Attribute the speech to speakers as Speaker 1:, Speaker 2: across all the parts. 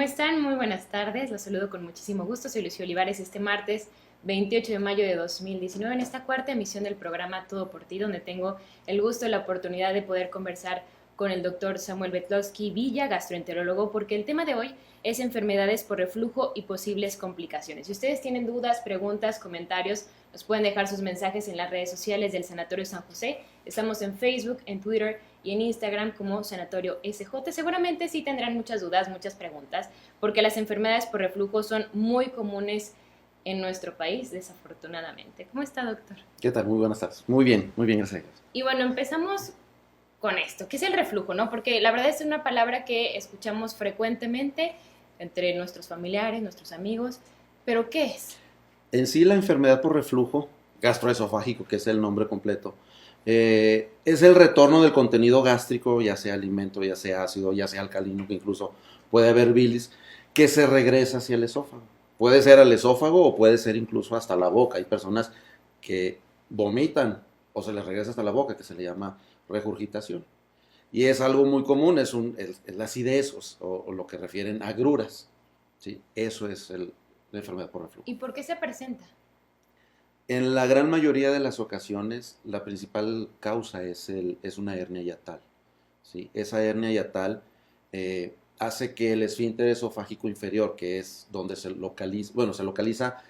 Speaker 1: están? Muy buenas tardes. Los saludo con muchísimo gusto. Soy Lucio Olivares este martes 28 de mayo de 2019 en esta cuarta emisión del programa Todo por Ti, donde tengo el gusto y la oportunidad de poder conversar con el doctor Samuel Betlowski Villa, gastroenterólogo, porque el tema de hoy es enfermedades por reflujo y posibles complicaciones. Si ustedes tienen dudas, preguntas, comentarios, nos pueden dejar sus mensajes en las redes sociales del Sanatorio San José. Estamos en Facebook, en Twitter y en Instagram como Sanatorio SJ. Seguramente sí tendrán muchas dudas, muchas preguntas, porque las enfermedades por reflujo son muy comunes en nuestro país, desafortunadamente. ¿Cómo está, doctor?
Speaker 2: ¿Qué tal? Muy buenas tardes. Muy bien, gracias a Dios.
Speaker 1: Y bueno, empezamos con esto. ¿Qué es el reflujo, no? Porque la verdad es una palabra que escuchamos frecuentemente entre nuestros familiares, nuestros amigos, pero ¿qué es?
Speaker 2: En sí, la enfermedad por reflujo gastroesofágico, que es el nombre completo, es el retorno del contenido gástrico, ya sea alimento, ya sea ácido, ya sea alcalino, que incluso puede haber bilis, que se regresa hacia el esófago. Puede ser al esófago o puede ser incluso hasta la boca. Hay personas que vomitan o se les regresa hasta la boca, que se le llama regurgitación. Y es algo muy común, es la acidez o lo que refieren a agruras. ¿Sí? Eso es la enfermedad por reflujo.
Speaker 1: ¿Y por qué se presenta?
Speaker 2: En la gran mayoría de las ocasiones, la principal causa es una hernia yatal. ¿Sí? Esa hernia yatal hace que el esfínter esofágico inferior, que es donde se localiza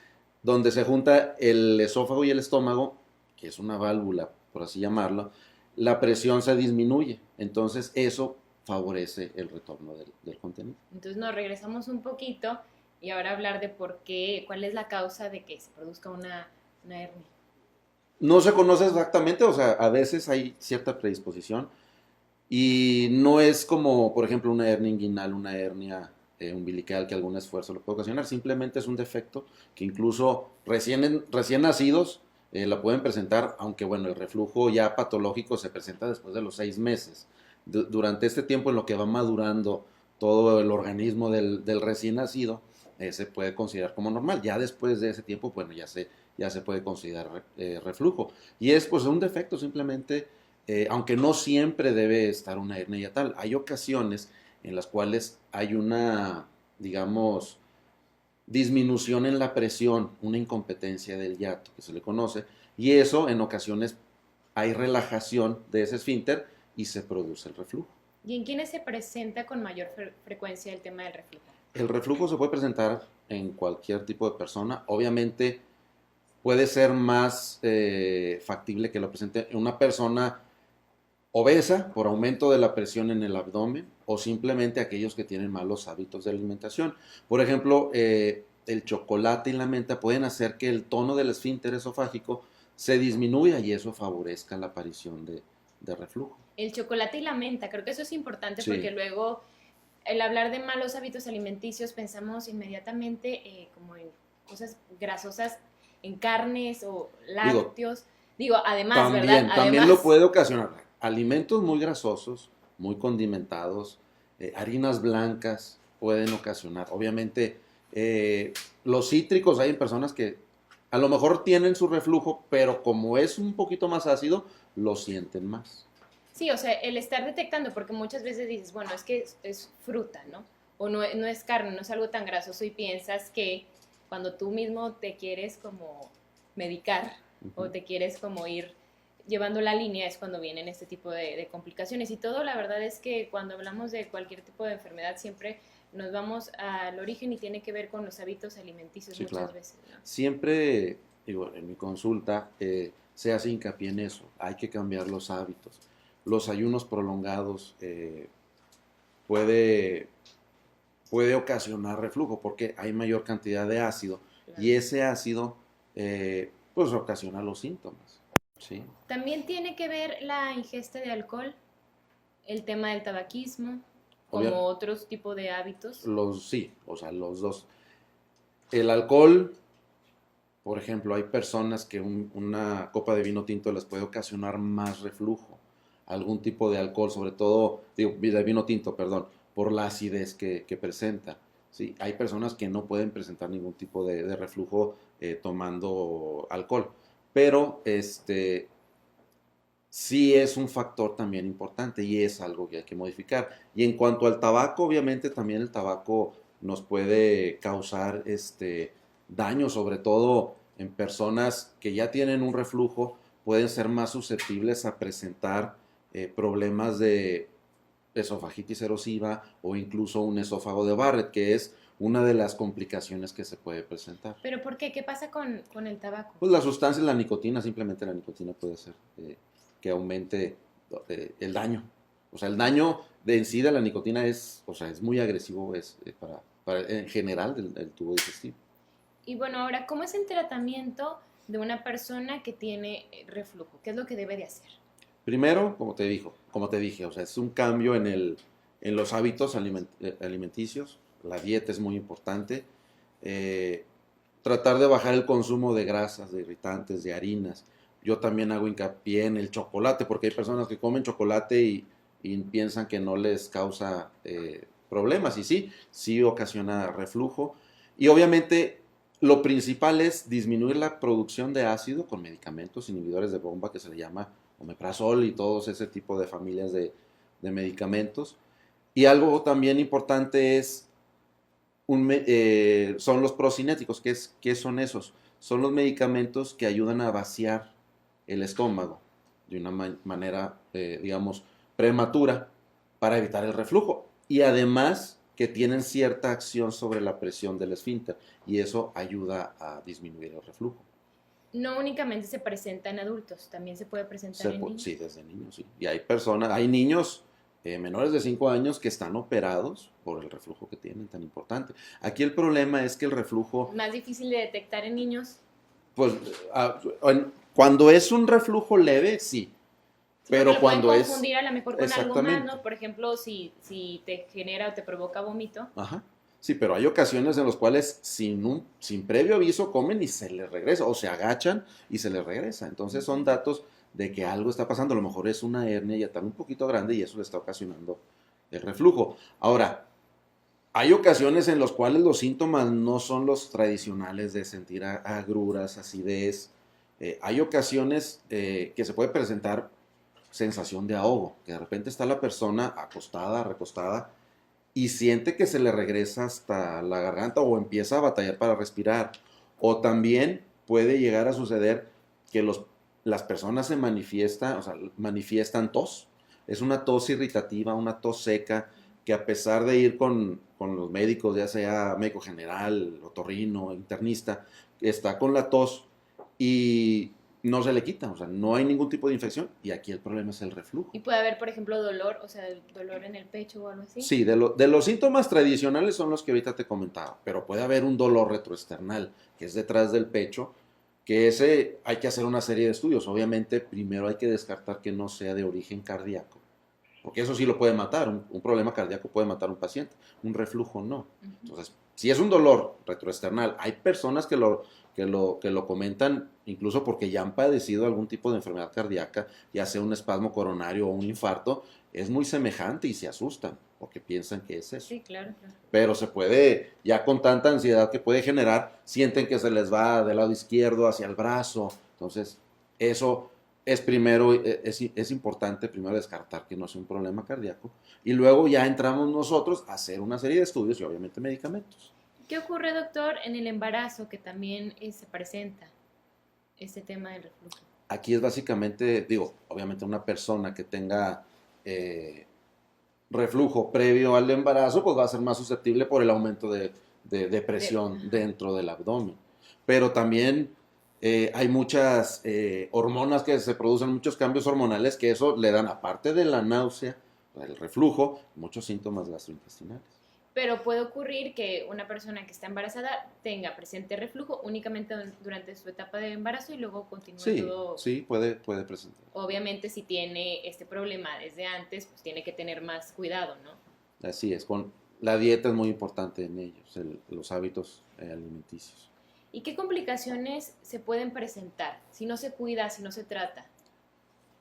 Speaker 2: donde se junta el esófago y el estómago, que es una válvula, por así llamarlo, la presión se disminuye. Entonces eso favorece el retorno del contenido.
Speaker 1: Entonces nos regresamos un poquito y ahora hablar de por qué, cuál es la causa de que se produzca una hernia.
Speaker 2: No se conoce exactamente, o sea, a veces hay cierta predisposición y no es como, por ejemplo, una hernia inguinal, una hernia umbilical que algún esfuerzo lo puede ocasionar, simplemente es un defecto que incluso recién nacidos la pueden presentar, aunque bueno, el reflujo ya patológico se presenta después de los 6 meses. Durante este tiempo en lo que va madurando todo el organismo del recién nacido, se puede considerar como normal. Ya después de ese tiempo, bueno, ya se puede considerar reflujo. Y es pues un defecto simplemente, aunque no siempre debe estar una hernia yatal. Hay ocasiones en las cuales hay una, digamos, disminución en la presión, una incompetencia del hiato, que se le conoce, y eso en ocasiones hay relajación de ese esfínter y se produce el reflujo.
Speaker 1: ¿Y en quiénes se presenta con mayor frecuencia el tema del reflujo?
Speaker 2: El reflujo se puede presentar en cualquier tipo de persona, obviamente puede ser más factible que lo presente en una persona obesa por aumento de la presión en el abdomen o simplemente aquellos que tienen malos hábitos de alimentación. Por ejemplo, el chocolate y la menta pueden hacer que el tono del esfínter esofágico se disminuya y eso favorezca la aparición de reflujo.
Speaker 1: El chocolate y la menta, creo que eso es importante porque
Speaker 2: Sí,
Speaker 1: luego el hablar de malos hábitos alimenticios pensamos inmediatamente como en cosas grasosas, en carnes o
Speaker 2: digo,
Speaker 1: lácteos. Digo, además, ¿verdad?
Speaker 2: también lo
Speaker 1: Además,
Speaker 2: puede ocasionar. Alimentos muy grasosos, muy condimentados, harinas blancas pueden ocasionar. Obviamente, los cítricos, hay personas que a lo mejor tienen su reflujo, pero como es un poquito más ácido, lo sienten más.
Speaker 1: sí, o sea, el estar detectando, porque muchas veces dices, bueno, es que es fruta, ¿no? O no, no es carne, no es algo tan grasoso y piensas que cuando tú mismo te quieres como medicar o
Speaker 2: Ujú.
Speaker 1: te quieres como ir llevando la línea es cuando vienen este tipo de complicaciones. Y todo, la verdad es que cuando hablamos de cualquier tipo de enfermedad siempre nos vamos al origen y tiene que ver con los hábitos alimenticios
Speaker 2: Sí,
Speaker 1: muchas
Speaker 2: claro.
Speaker 1: veces, ¿no?
Speaker 2: Siempre, digo, en mi consulta se hace hincapié en eso. Hay que cambiar los hábitos. Los ayunos prolongados puede, puede ocasionar reflujo porque hay mayor cantidad de ácido
Speaker 1: Claro.
Speaker 2: y ese ácido pues ocasiona los síntomas. ¿Sí?
Speaker 1: También tiene que ver la ingesta de alcohol, el tema del tabaquismo,
Speaker 2: Obvio,
Speaker 1: como otros tipos de hábitos.
Speaker 2: sí, o sea, los dos. El alcohol, por ejemplo, hay personas que una copa de vino tinto les puede ocasionar más reflujo. Algún tipo de alcohol, sobre todo, digo, de vino tinto, perdón, por la acidez que presenta. ¿Sí? Hay personas que no pueden presentar ningún tipo de reflujo tomando alcohol. Pero sí es un factor también importante y es algo que hay que modificar. Y en cuanto al tabaco, obviamente también el tabaco nos puede causar daño, sobre todo en personas que ya tienen un reflujo, pueden ser más susceptibles a presentar problemas de esofagitis erosiva o incluso un esófago de Barrett, que es una de las complicaciones que se puede presentar.
Speaker 1: ¿Pero por qué? ¿Qué pasa con el tabaco?
Speaker 2: Pues la sustancia, la nicotina, simplemente la nicotina puede hacer que aumente el daño. O sea, el daño de en sí de la nicotina es, o sea, es muy agresivo para en general el tubo digestivo.
Speaker 1: Y bueno, ahora, ¿cómo es el tratamiento de una persona que tiene reflujo? ¿Qué es lo que debe de hacer?
Speaker 2: Primero, como te dije, o sea, es un cambio en los hábitos alimenticios. La dieta es muy importante. Eh, Tratar de bajar el consumo de grasas, de irritantes, de harinas. Yo también hago hincapié en el chocolate, porque hay personas que comen chocolate y piensan que no les causa problemas. Y sí, sí ocasiona reflujo. Y obviamente lo principal es disminuir la producción de ácido con medicamentos inhibidores de bomba que se le llama omeprazol y todos ese tipo de familias de medicamentos. Y algo también importante es son los procinéticos. ¿Qué son esos? Son los medicamentos que ayudan a vaciar el estómago de una manera, digamos, prematura para evitar el reflujo. Y además que tienen cierta acción sobre la presión del esfínter y eso ayuda a disminuir el reflujo.
Speaker 1: No únicamente se presenta en adultos, también se puede presentar en niños.
Speaker 2: Sí, desde niños, sí. Y hay niños menores de 5 años que están operados por el reflujo que tienen tan importante. Aquí el problema es que el reflujo...
Speaker 1: Más difícil de detectar en niños.
Speaker 2: Pues cuando es un reflujo leve, sí.
Speaker 1: Sí,
Speaker 2: pero
Speaker 1: lo
Speaker 2: cuando
Speaker 1: pueden
Speaker 2: es...
Speaker 1: confundir a lo mejor con algo más, ¿no? Por ejemplo, si te genera o te provoca vómito.
Speaker 2: Ajá. Sí, pero hay ocasiones en las cuales sin previo aviso comen y se les regresa, o se agachan y se les regresa. Entonces son datos de que algo está pasando. A lo mejor es una hernia ya tan un poquito grande y eso le está ocasionando el reflujo. Ahora, hay ocasiones en las cuales los síntomas no son los tradicionales de sentir agruras, acidez. Hay ocasiones que se puede presentar sensación de ahogo, que de repente está la persona acostada, recostada, y siente que se le regresa hasta la garganta o empieza a batallar para respirar. O también puede llegar a suceder que las personas se manifiestan, o sea, manifiestan tos. Es una tos irritativa, una tos seca, que a pesar de ir con los médicos, ya sea médico general, otorrino, internista, está con la tos y no se le quita, o sea, no hay ningún tipo de infección y aquí el problema es el reflujo.
Speaker 1: Y puede haber, por ejemplo, dolor, o sea, dolor en el pecho o algo así.
Speaker 2: Sí, de los síntomas tradicionales son los que ahorita te comentaba, pero puede haber un dolor retroesternal, que es detrás del pecho, que ese hay que hacer una serie de estudios. Obviamente, primero hay que descartar que no sea de origen cardíaco, porque eso sí lo puede matar, un problema cardíaco puede matar a un paciente, un reflujo no. Entonces, si es un dolor retroesternal, hay personas que lo comentan incluso porque ya han padecido algún tipo de enfermedad cardíaca, ya sea un espasmo coronario o un infarto, es muy semejante y se asustan porque piensan que es eso.
Speaker 1: Sí, claro, claro.
Speaker 2: Pero se puede, ya con tanta ansiedad que puede generar, sienten que se les va del lado izquierdo hacia el brazo. Entonces, eso es primero, es importante primero descartar que no sea un problema cardíaco y luego ya entramos nosotros a hacer una serie de estudios y obviamente medicamentos.
Speaker 1: ¿Qué ocurre, doctor, en el embarazo que también se presenta este tema del reflujo?
Speaker 2: Aquí es básicamente, digo, obviamente una persona que tenga reflujo previo al embarazo, pues va a ser más susceptible por el aumento de presión dentro del abdomen. Pero también hay muchas hormonas que se producen, muchos cambios hormonales que eso le dan, aparte de la náusea, el reflujo, muchos síntomas gastrointestinales.
Speaker 1: Pero puede ocurrir que una persona que está embarazada tenga presente reflujo únicamente durante su etapa de embarazo y luego continúe todo.
Speaker 2: Sí, puede presentar.
Speaker 1: Obviamente, si tiene este problema desde antes, pues tiene que tener más cuidado, ¿no?
Speaker 2: Así es, la dieta es muy importante en ellos, los hábitos alimenticios.
Speaker 1: ¿Y qué complicaciones se pueden presentar si no se cuida, si no se trata?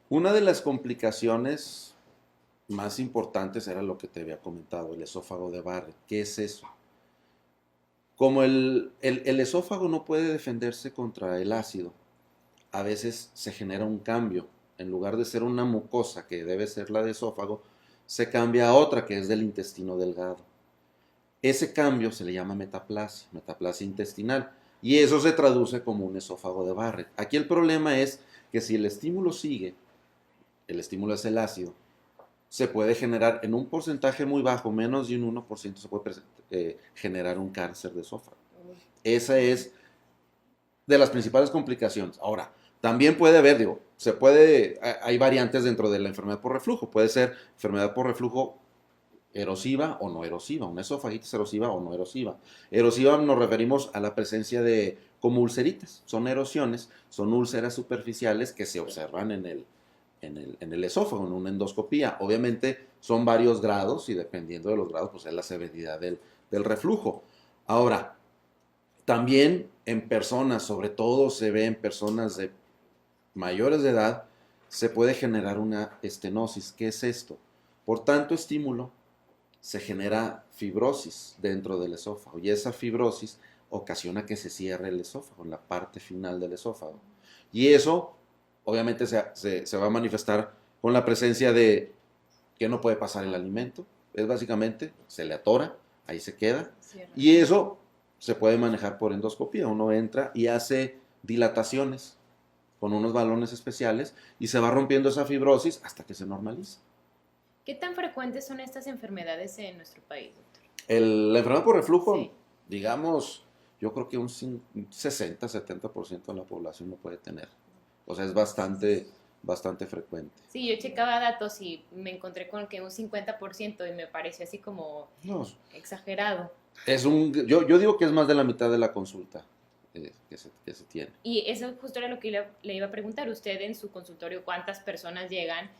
Speaker 2: Una de las complicaciones más importantes era lo que te había comentado, el esófago de Barrett. ¿Qué es eso? Como el esófago no puede defenderse contra el ácido, a veces se genera un cambio. En lugar de ser una mucosa, que debe ser la de esófago, se cambia a otra, que es del intestino delgado. Ese cambio se le llama metaplasia intestinal, y eso se traduce como un esófago de Barrett. Aquí el problema es que si el estímulo sigue, el estímulo es el ácido, se puede generar en un porcentaje muy bajo, menos de un 1%, se puede generar un cáncer de esófago. Esa es de las principales complicaciones. Ahora, también puede haber, hay variantes dentro de la enfermedad por reflujo. Puede ser enfermedad por reflujo erosiva o no erosiva, una esofagitis erosiva o no erosiva. Erosiva nos referimos a la presencia de como ulceritas, son erosiones, son úlceras superficiales que se observan en el esófago, en una endoscopía. Obviamente son varios grados y dependiendo de los grados, pues es la severidad del reflujo. Ahora, también en personas, sobre todo se ve en personas de mayores de edad, se puede generar una estenosis. ¿Qué es esto? Por tanto estímulo, se genera fibrosis dentro del esófago y esa fibrosis ocasiona que se cierre el esófago, en la parte final del esófago. Y eso obviamente se va a manifestar con la presencia de que no puede pasar el alimento. Es básicamente, se le atora, ahí se queda. Y eso se puede manejar por endoscopía. Uno entra y hace dilataciones con unos balones especiales y se va rompiendo esa fibrosis hasta que se normaliza.
Speaker 1: ¿Qué tan frecuentes son estas enfermedades en nuestro país, doctor?
Speaker 2: La enfermedad por reflujo,
Speaker 1: Sí.
Speaker 2: digamos, yo creo que un 60-70% de la población lo puede tener. O sea, es bastante frecuente.
Speaker 1: Sí, yo checaba datos y me encontré con que un 50% y me pareció así como
Speaker 2: No,
Speaker 1: exagerado.
Speaker 2: yo digo que es más de la mitad de la consulta que se tiene.
Speaker 1: Y eso justo era lo que le iba a preguntar. Usted en su consultorio, ¿cuántas personas llegan?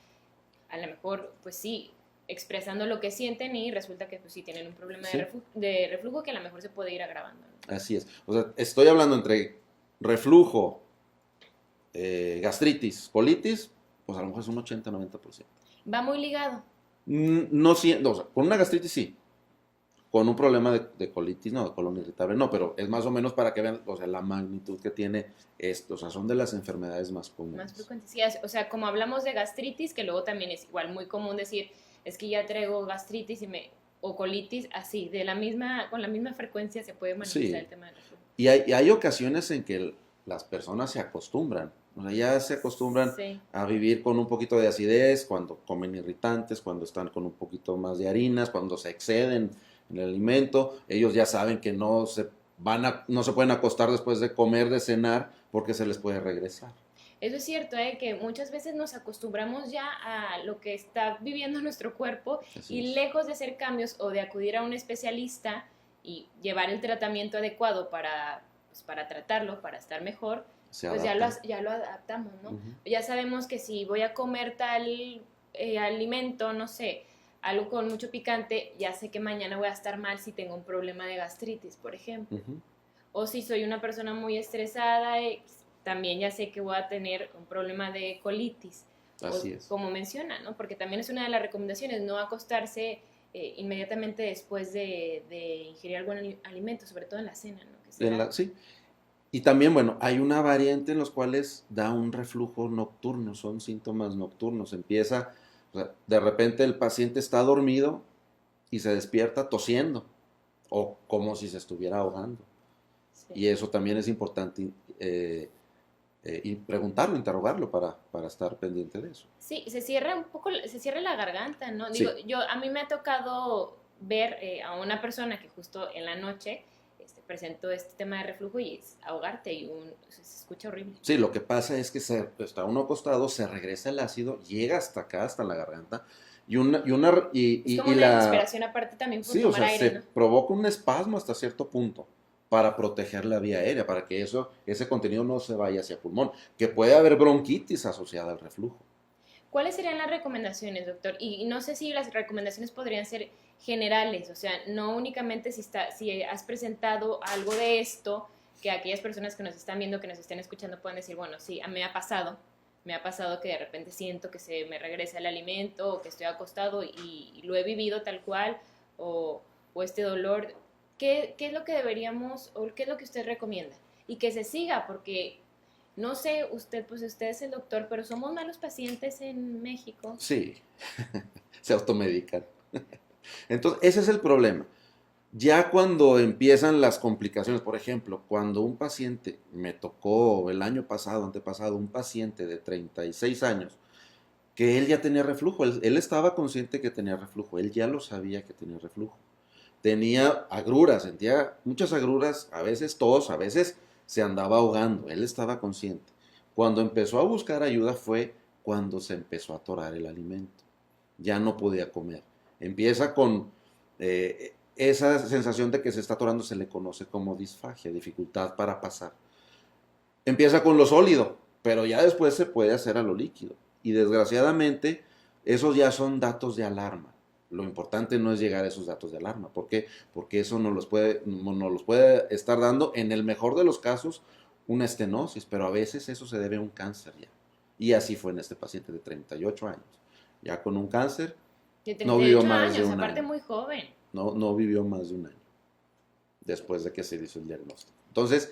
Speaker 1: A lo mejor, pues sí, expresando lo que sienten y resulta que pues sí tienen un problema
Speaker 2: Sí.
Speaker 1: de reflujo que a lo mejor se puede ir agravando, ¿no?
Speaker 2: Así es. O sea, estoy hablando entre reflujo, gastritis, colitis, pues a lo mejor es un 80-90%.
Speaker 1: Va muy ligado.
Speaker 2: No, o sea, con una gastritis sí. Con un problema de colitis, no, de colon irritable, no, pero es más o menos para que vean, o sea, la magnitud que tiene esto. O sea, son de las enfermedades más comunes.
Speaker 1: Más frecuentes. Sí, o sea, como hablamos de gastritis, que luego también es igual muy común decir, es que ya traigo gastritis o colitis, así, con la misma frecuencia se puede manifestar
Speaker 2: Sí.
Speaker 1: el tema del reflujo.
Speaker 2: Y hay ocasiones en que las personas se acostumbran, o sea, ya se acostumbran
Speaker 1: Sí.
Speaker 2: a vivir con un poquito de acidez, cuando comen irritantes, cuando están con un poquito más de harinas, cuando se exceden en el alimento, ellos ya saben que no se pueden acostar después de comer, de cenar, porque se les puede regresar.
Speaker 1: Eso es cierto, que muchas veces nos acostumbramos ya a lo que está viviendo nuestro cuerpo
Speaker 2: Así
Speaker 1: y
Speaker 2: es.
Speaker 1: lejos de hacer cambios o de acudir a un especialista y llevar el tratamiento adecuado para tratarlo, para estar mejor,
Speaker 2: Se
Speaker 1: pues
Speaker 2: adaptan.
Speaker 1: ya lo adaptamos, ¿no?
Speaker 2: Ujú.
Speaker 1: Ya sabemos que si voy a comer tal alimento, no sé, algo con mucho picante, ya sé que mañana voy a estar mal si tengo un problema de gastritis, por ejemplo.
Speaker 2: Ujú.
Speaker 1: O si soy una persona muy estresada, también ya sé que voy a tener un problema de colitis.
Speaker 2: Así es.
Speaker 1: Como menciona, ¿no? Porque también es una de las recomendaciones, no acostarse inmediatamente después de ingerir algún alimento, sobre todo en la cena, ¿no?
Speaker 2: Sí. Y también, bueno, hay una variante en los cuales da un reflujo nocturno, son síntomas nocturnos. Empieza, o sea, de repente el paciente está dormido y se despierta tosiendo o como si se estuviera ahogando.
Speaker 1: Sí.
Speaker 2: Y eso también es importante y preguntarlo, interrogarlo para estar pendiente de eso.
Speaker 1: Sí, se cierra la garganta, ¿no?
Speaker 2: Sí.
Speaker 1: Digo, a mí me ha tocado ver a una persona que justo en la noche presentó este tema de reflujo y es ahogarte y se escucha horrible.
Speaker 2: Sí, lo que pasa es que está uno acostado, se regresa el ácido, llega hasta acá, hasta la garganta,
Speaker 1: Es como una desesperación aparte también por
Speaker 2: sí, o
Speaker 1: tomar
Speaker 2: sea,
Speaker 1: aire,
Speaker 2: se
Speaker 1: ¿no?
Speaker 2: provoca un espasmo hasta cierto punto para proteger la vía aérea, para que ese contenido no se vaya hacia pulmón, que puede haber bronquitis asociada al reflujo.
Speaker 1: ¿Cuáles serían las recomendaciones, doctor? Y no sé si las recomendaciones podrían ser generales, o sea, no únicamente si has presentado algo de esto, que aquellas personas que nos están viendo, que nos estén escuchando puedan decir, bueno, sí, me ha pasado que de repente siento que se me regresa el alimento o que estoy acostado y lo he vivido tal cual o este dolor. ¿Qué es lo que deberíamos o qué es lo que usted recomienda? Y que se siga, porque no sé, usted es el doctor, pero somos malos pacientes en México.
Speaker 2: Sí, se automedican. Entonces, ese es el problema. Ya cuando empiezan las complicaciones, por ejemplo, cuando un paciente, me tocó el año pasado, antepasado, un paciente de 36 años, que él ya tenía reflujo, él estaba consciente que tenía reflujo, él ya lo sabía que tenía reflujo. Tenía agruras, sentía muchas agruras, a veces tos, a veces se andaba ahogando, él estaba consciente. Cuando empezó a buscar ayuda fue cuando se empezó a atorar el alimento, ya no podía comer. Empieza con esa sensación de que se está atorando, se le conoce como disfagia, dificultad para pasar. Empieza con lo sólido, pero ya después se puede hacer a lo líquido. Y desgraciadamente, esos ya son datos de alarma. Lo importante no es llegar a esos datos de alarma. ¿Por qué? Porque eso nos los puede estar dando, en el mejor de los casos, una estenosis, pero a veces eso se debe a un cáncer ya. Y así fue en este paciente de 38 años. Ya con un cáncer,
Speaker 1: De
Speaker 2: no
Speaker 1: treinta y
Speaker 2: vivió
Speaker 1: ocho
Speaker 2: más de
Speaker 1: años,
Speaker 2: un
Speaker 1: aparte
Speaker 2: año.
Speaker 1: muy joven.
Speaker 2: No vivió más de un año después de que se hizo el diagnóstico. Entonces,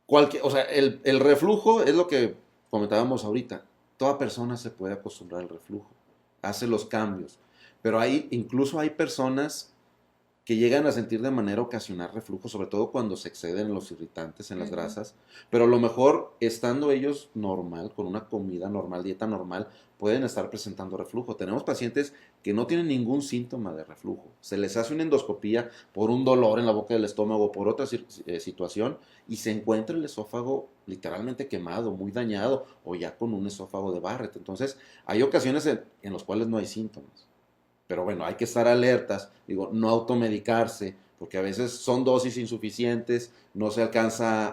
Speaker 2: o sea, el reflujo es lo que comentábamos ahorita. Toda persona se puede acostumbrar al reflujo, hace los cambios, pero incluso hay personas que llegan a sentir de manera ocasional reflujo, sobre todo cuando se exceden en los irritantes, en las
Speaker 1: Ujú.
Speaker 2: grasas, pero a lo mejor estando ellos normal, con una comida normal, dieta normal, pueden estar presentando reflujo. Tenemos pacientes que no tienen ningún síntoma de reflujo. Se les hace una endoscopía por un dolor en la boca del estómago, por otra situación, y se encuentra el esófago literalmente quemado, muy dañado, o ya con un esófago de Barrett. Entonces, hay ocasiones en las cuales no hay síntomas. Pero bueno, hay que estar alertas, digo, no automedicarse, porque a veces son dosis insuficientes, no se alcanza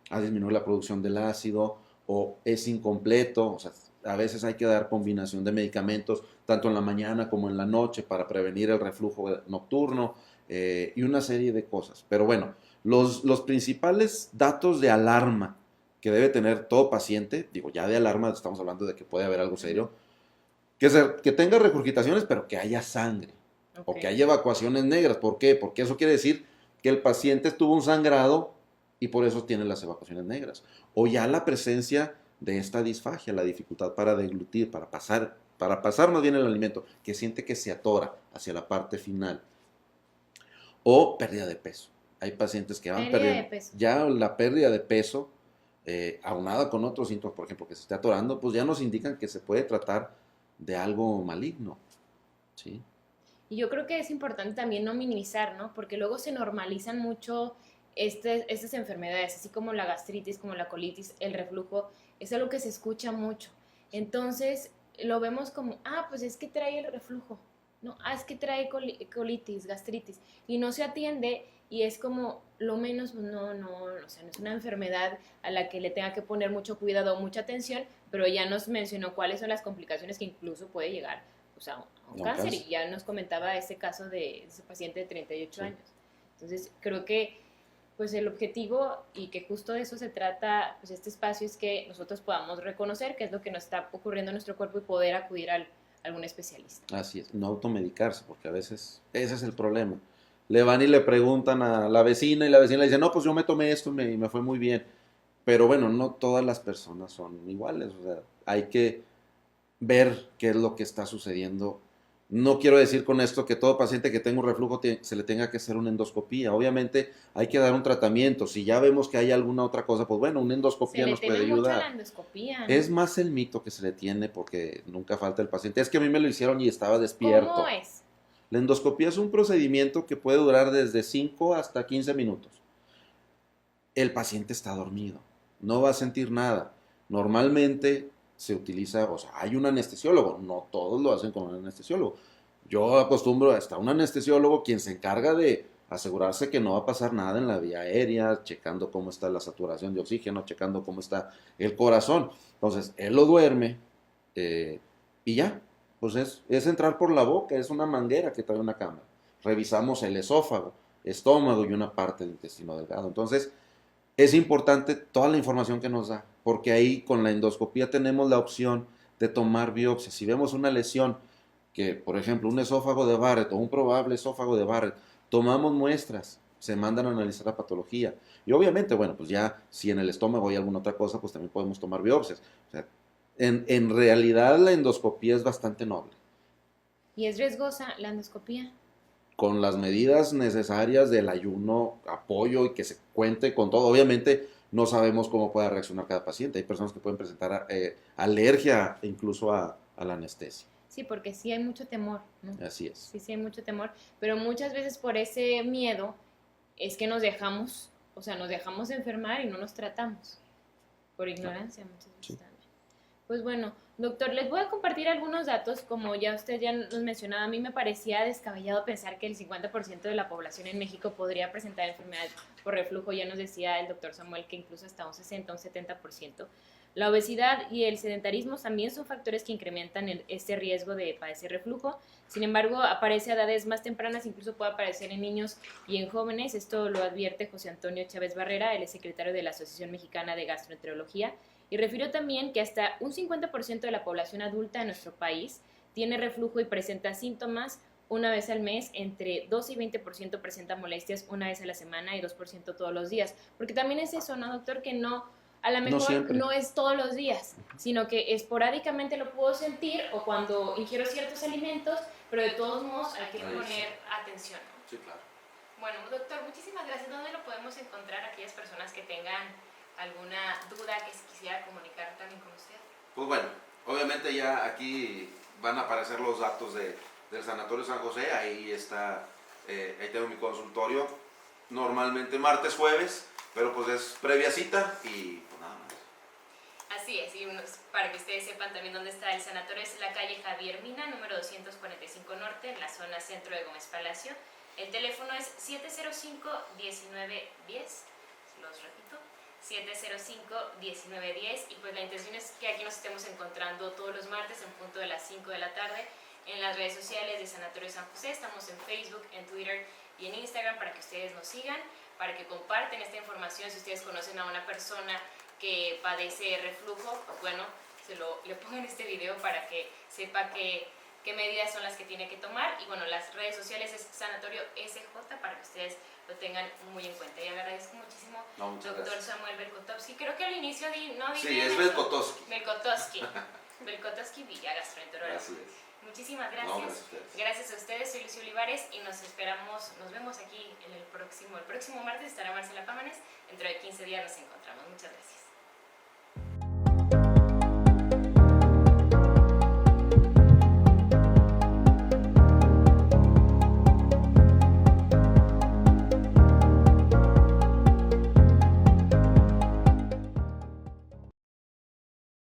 Speaker 2: a disminuir la producción del ácido o es incompleto, o sea, a veces hay que dar combinación de medicamentos, tanto en la mañana como en la noche, para prevenir el reflujo nocturno y una serie de cosas. Pero bueno, los principales datos de alarma que debe tener todo paciente, digo, ya de alarma estamos hablando de que puede haber algo
Speaker 1: Ujú.
Speaker 2: serio, que tenga regurgitaciones, pero que haya sangre
Speaker 1: Ok.
Speaker 2: o que haya evacuaciones negras. ¿Por qué? Porque eso quiere decir que el paciente tuvo un sangrado y por eso tiene las evacuaciones negras. O ya la presencia de esta disfagia, la dificultad para deglutir, para pasar más bien el alimento, que siente que se atora hacia la parte final. O pérdida de peso. Hay pacientes que van
Speaker 1: Pérdida de
Speaker 2: perdiendo,
Speaker 1: peso.
Speaker 2: ya la pérdida de peso, aunada con otros síntomas, por ejemplo, que se esté atorando, pues ya nos indican que se puede tratar de algo maligno. ¿Sí?
Speaker 1: Y yo creo que es importante también no minimizar, ¿no? Porque luego se normalizan mucho estas enfermedades, así como la gastritis, como la colitis, el reflujo, es algo que se escucha mucho. Entonces lo vemos como, ah, pues es que trae el reflujo, ¿no? Ah, es que trae colitis, gastritis, y no se atiende y es como lo menos, pues no, o sea, no es una enfermedad a la que le tenga que poner mucho cuidado o mucha atención, pero ya nos mencionó cuáles son las complicaciones que incluso puede llegar, o sea, a un
Speaker 2: No,
Speaker 1: cáncer,
Speaker 2: cáncer.
Speaker 1: y ya nos comentaba este caso de ese paciente de 38
Speaker 2: Sí.
Speaker 1: años. Entonces, creo que pues el objetivo y que justo de eso se trata pues este espacio es que nosotros podamos reconocer qué es lo que nos está ocurriendo en nuestro cuerpo y poder acudir a algún especialista.
Speaker 2: Así es, no automedicarse, porque a veces ese es el problema. Le van y le preguntan a la vecina y la vecina le dice, no, pues yo me tomé esto y me fue muy bien. Pero bueno, no todas las personas son iguales, o sea, hay que ver qué es lo que está sucediendo. No quiero decir con esto que todo paciente que tenga un reflujo se le tenga que hacer una endoscopía. Obviamente hay que dar un tratamiento. Si ya vemos que hay alguna otra cosa, pues bueno, una
Speaker 1: Se
Speaker 2: endoscopía
Speaker 1: le
Speaker 2: nos puede
Speaker 1: teme mucho a la
Speaker 2: ayudar.
Speaker 1: endoscopía, ¿no?
Speaker 2: Es más el mito que se le tiene porque nunca falta el paciente. Es que a mí me lo hicieron y estaba
Speaker 1: ¿Cómo
Speaker 2: despierto.
Speaker 1: es?
Speaker 2: La endoscopía es un procedimiento que puede durar desde 5 hasta 15 minutos. El paciente está dormido, no va a sentir nada. Normalmente se utiliza, o sea, hay un anestesiólogo, no todos lo hacen con un anestesiólogo. Yo acostumbro a estar un anestesiólogo quien se encarga de asegurarse que no va a pasar nada en la vía aérea, checando cómo está la saturación de oxígeno, checando cómo está el corazón. Entonces, él lo duerme eh, y ya, pues es entrar por la boca, es una manguera que trae una cámara. Revisamos el esófago, estómago y una parte del intestino delgado. Entonces, es importante toda la información que nos da, porque ahí con la endoscopía tenemos la opción de tomar biopsias. Si vemos una lesión, que por ejemplo un esófago de Barrett o un probable esófago de Barrett, tomamos muestras, se mandan a analizar la patología. Y obviamente, bueno, pues ya si en el estómago hay alguna otra cosa, pues también podemos tomar biopsias. O sea, en realidad la endoscopía es bastante noble.
Speaker 1: ¿Y es riesgosa la endoscopía?
Speaker 2: con las medidas necesarias del ayuno, apoyo y que se cuente con todo. Obviamente no sabemos cómo pueda reaccionar cada paciente. Hay personas que pueden presentar alergia incluso a la anestesia.
Speaker 1: Sí, porque sí hay mucho temor, ¿no?
Speaker 2: Así es.
Speaker 1: Sí, sí hay mucho temor, pero muchas veces por ese miedo es que nos dejamos, o sea, nos dejamos enfermar y no nos tratamos, por ignorancia muchas veces
Speaker 2: Sí.
Speaker 1: también. Pues bueno, doctor, les voy a compartir algunos datos, como ya usted ya nos mencionaba, a mí me parecía descabellado pensar que el 50% de la población en México podría presentar enfermedad por reflujo, ya nos decía el doctor Samuel que incluso hasta un 60, un 70%. La obesidad y el sedentarismo también son factores que incrementan este riesgo de padecer reflujo. Sin embargo, aparece a edades más tempranas, incluso puede aparecer en niños y en jóvenes. Esto lo advierte José Antonio Chávez Barrera, él es secretario de la Asociación Mexicana de Gastroenterología, y refirió también que hasta un 50% de la población adulta en nuestro país tiene reflujo y presenta síntomas una vez al mes, entre 12 y 20% presenta molestias una vez a la semana y 2% todos los días. Porque también es eso, ¿no, doctor? Que no, a lo mejor no es todos los días, sino que esporádicamente lo puedo sentir o cuando ingiero ciertos alimentos, pero de todos modos hay que poner atención, ¿no?
Speaker 2: Sí, claro.
Speaker 1: Bueno, doctor, muchísimas gracias. ¿Dónde lo podemos encontrar aquellas personas que tengan alguna duda que se quisiera comunicar también con usted?
Speaker 2: Pues bueno, obviamente ya aquí van a aparecer los datos del Sanatorio San José, ahí está, ahí tengo mi consultorio, normalmente martes, jueves, pero pues es previa cita y pues nada más.
Speaker 1: Así es, y para que ustedes sepan también dónde está el sanatorio, es la calle Javier Mina, número 245 Norte, en la zona centro de Gómez Palacio. El teléfono es 705-1910, los repito, 705-1910, y pues la intención es que aquí nos estemos encontrando todos los martes en punto de las 5 de la tarde en las redes sociales de Sanatorio San José. Estamos en Facebook, en Twitter y en Instagram para que ustedes nos sigan, para que comparten esta información. Si ustedes conocen a una persona que padece reflujo, pues bueno, le pongan este video para que sepa qué medidas son las que tiene que tomar. Y bueno, las redes sociales es Sanatorio SJ para que ustedes lo tengan muy en cuenta. Y agradezco muchísimo, doctor Samuel Belkotowski. Creo que al inicio no dije.
Speaker 2: Sí, es Belkotowski.
Speaker 1: Belkotowski Villa, gastroenterólogo.
Speaker 2: Así es.
Speaker 1: Muchísimas gracias.
Speaker 2: No,
Speaker 1: gracias a ustedes. Soy Lucio Olivares y nos vemos aquí en el próximo martes estará Marcela Pámanes. Dentro de 15 días nos encontramos. Muchas gracias.